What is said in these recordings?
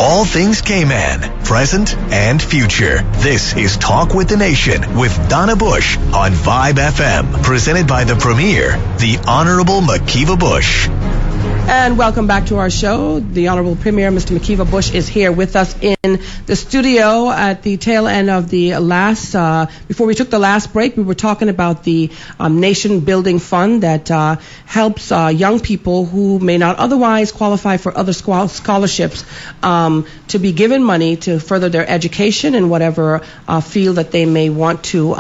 all things Cayman, present and future. This is Talk with the Nation with Donna Bush on Vibe FM, presented by the Premier, the Honorable McKeeva Bush. And welcome back to our show. The Honorable Premier, Mr. McKeeva Bush, is here with us in the studio at the tail end of the last, before we took the last break, we were talking about the Nation Building Fund that helps young people who may not otherwise qualify for other scholarships to be given money to further their education in whatever field that they may want to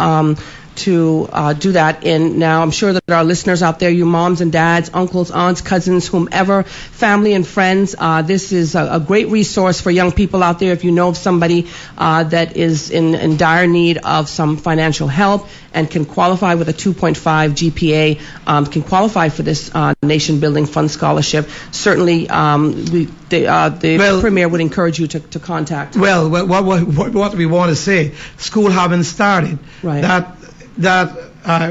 do that in. Now, I'm sure that there are listeners out there, you moms and dads, uncles, aunts, cousins, whomever, family and friends. This is a great resource for young people out there. If you know of somebody that is in dire need of some financial help and can qualify with a 2.5 GPA, can qualify for this Nation Building Fund scholarship, certainly the Premier would encourage you to contact. Well, what we want to say, school haven't started. Right. That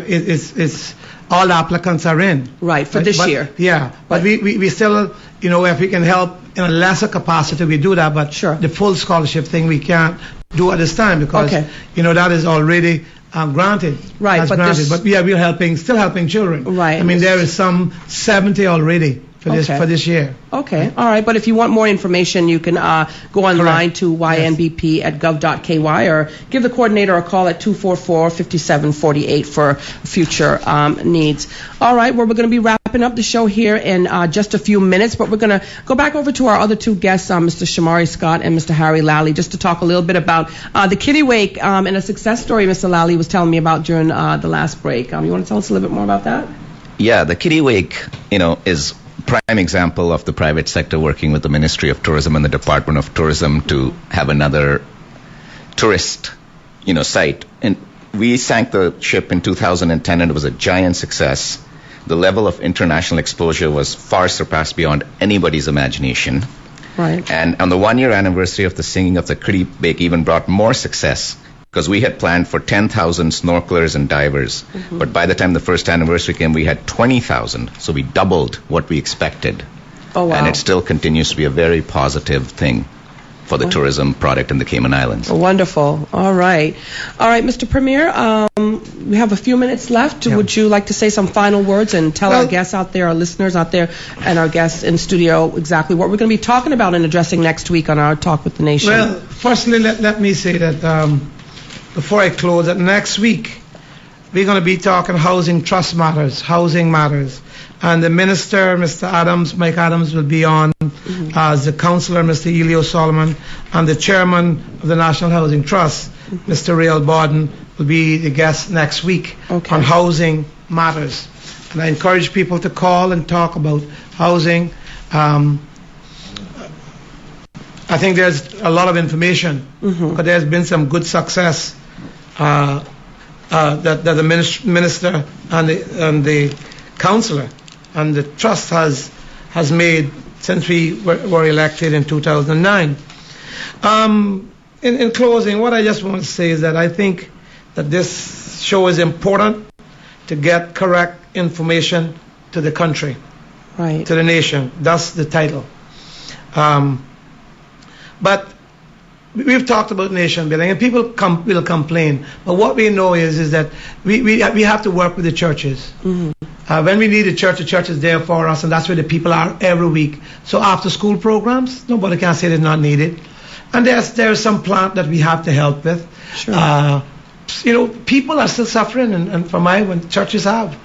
is all the applicants are in. Right, for this year. Yeah, but we still, if we can help in a lesser capacity, we do that, but sure. The full scholarship thing we can't do at this time because, that is already granted. Right, but yeah, we're still helping children. Right. I mean, there is some 70 already for this year. Okay, all right. But if you want more information, you can go online to ynbp.gov.ky or give the coordinator a call at 244-5748 for future needs. All right, well, we're going to be wrapping up the show here in just a few minutes, but we're going to go back over to our other two guests, Mr. Shomari Scott and Mr. Harry Lalli, just to talk a little bit about the Kiddie Wake and a success story Mr. Lalli was telling me about during the last break. You want to tell us a little bit more about that? Yeah, the Kiddie Wake, is prime example of the private sector working with the Ministry of Tourism and the Department of Tourism to have another tourist, site. And we sank the ship in 2010, and it was a giant success. The level of international exposure was far surpassed beyond anybody's imagination. Right. And on the one-year anniversary of the singing of the Kiddie Wake even brought more success, because we had planned for 10,000 snorkelers and divers. Mm-hmm. But by the time the first anniversary came, we had 20,000. So we doubled what we expected. Oh, wow. And it still continues to be a very positive thing for the tourism product in the Cayman Islands. Wonderful. All right. Mr. Premier, we have a few minutes left. Yeah. Would you like to say some final words and tell our guests out there, our listeners out there, and our guests in studio exactly what we're going to be talking about and addressing next week on our Talk with the Nation? Well, firstly, let me say that before I close, that next week we're going to be talking housing trust matters, housing matters. And the minister, Mr. Mike Adams, will be on as the councillor, Mr. Elio Solomon, and the chairman of the National Housing Trust, Mr. Real Borden, will be the guest next week on housing matters. And I encourage people to call and talk about housing. I think there's a lot of information, but there's been some good success that the minister and the councillor and the trust has made since we were elected in 2009. In closing, what I just want to say is that I think that this show is important to get correct information to the country, right, to the nation. That's the title. But we've talked about nation building, and people will complain. But what we know is that we have to work with the churches. When we need the church is there for us, and that's where the people are every week. So after school programs, nobody can say they're not needed. And there's some plant that we have to help with. Sure. People are still suffering, and from when churches have.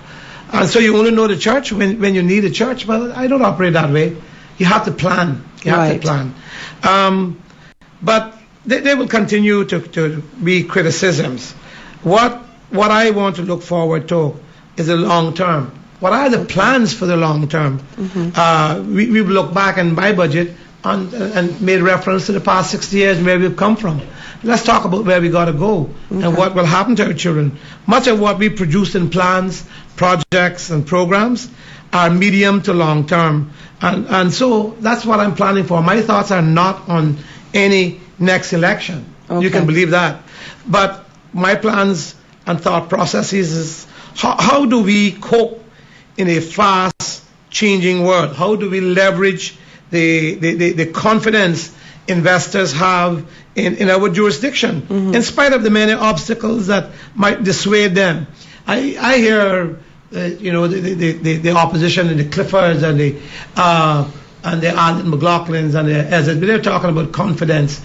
And so you only know the church when you need a church. Well, I don't operate that way. You have to plan. You have to plan. But they will continue to be criticisms. What I want to look forward to is the long term. What are the plans for the long term? We look back in my budget and made reference to the past 60 years and where we've come from. Let's talk about where we got to go and what will happen to our children. Much of what we produce in plans, projects, and programs are medium to long term. And so that's what I'm planning for. My thoughts are not on any next election. You can believe that. But my plans and thought processes is how do we cope in a fast changing world? How do we leverage the confidence investors have in our jurisdiction, in spite of the many obstacles that might dissuade them. I hear, the opposition and the Cliffords and the Alden McLaughlins and they're talking about confidence.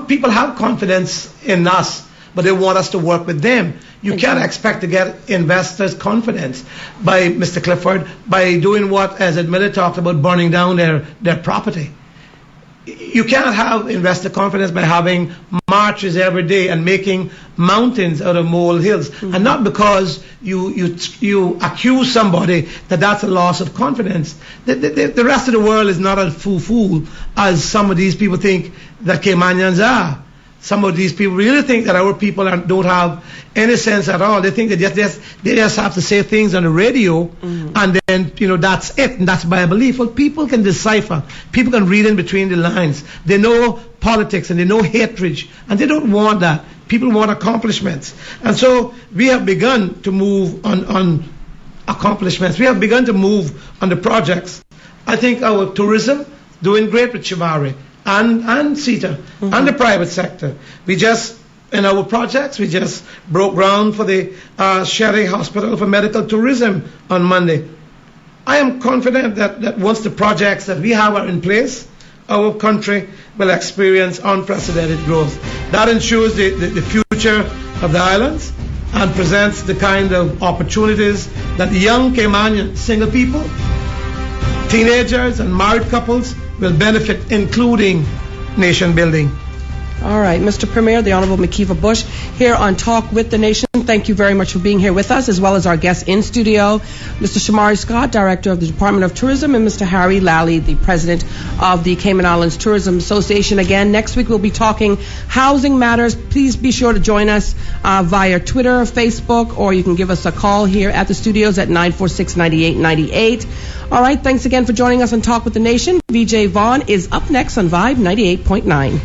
People have confidence in us, but they want us to work with them. You can't expect to get investors' confidence by Mr. Clifford by doing what, as Ed Miller talked about, burning down their property. You can't have investor confidence by having marches every day and making mountains out of molehills, and not because you accuse somebody that's a loss of confidence. The rest of the world is not as fool as some of these people think that Caymanians are. Some of these people really think that our people don't have any sense at all. They think that they just have to say things on the radio, and then that's it, and that's by belief. Well, people can decipher. People can read in between the lines. They know politics and they know hatred, and they don't want that. People want accomplishments, and so we have begun to move on accomplishments. We have begun to move on the projects. I think our tourism doing great with Shomari and CETA and the private sector. In our projects, we just broke ground for the Sherry Hospital for Medical Tourism on Monday. I am confident that once the projects that we have are in place, our country will experience unprecedented growth. That ensures the future of the islands and presents the kind of opportunities that young Caymanian single people, teenagers and married couples will benefit, including nation building. All right, Mr. Premier, the Honorable McKeeva Bush, here on Talk with the Nation. Thank you very much for being here with us, as well as our guests in studio, Mr. Shomari Scott, Director of the Department of Tourism, and Mr. Harry Lalli, the President of the Cayman Islands Tourism Association. Again, next week we'll be talking housing matters. Please be sure to join us via Twitter, Facebook, or you can give us a call here at the studios at 946-9898. All right, thanks again for joining us on Talk with the Nation. VJ Vaughn is up next on Vibe 98.9.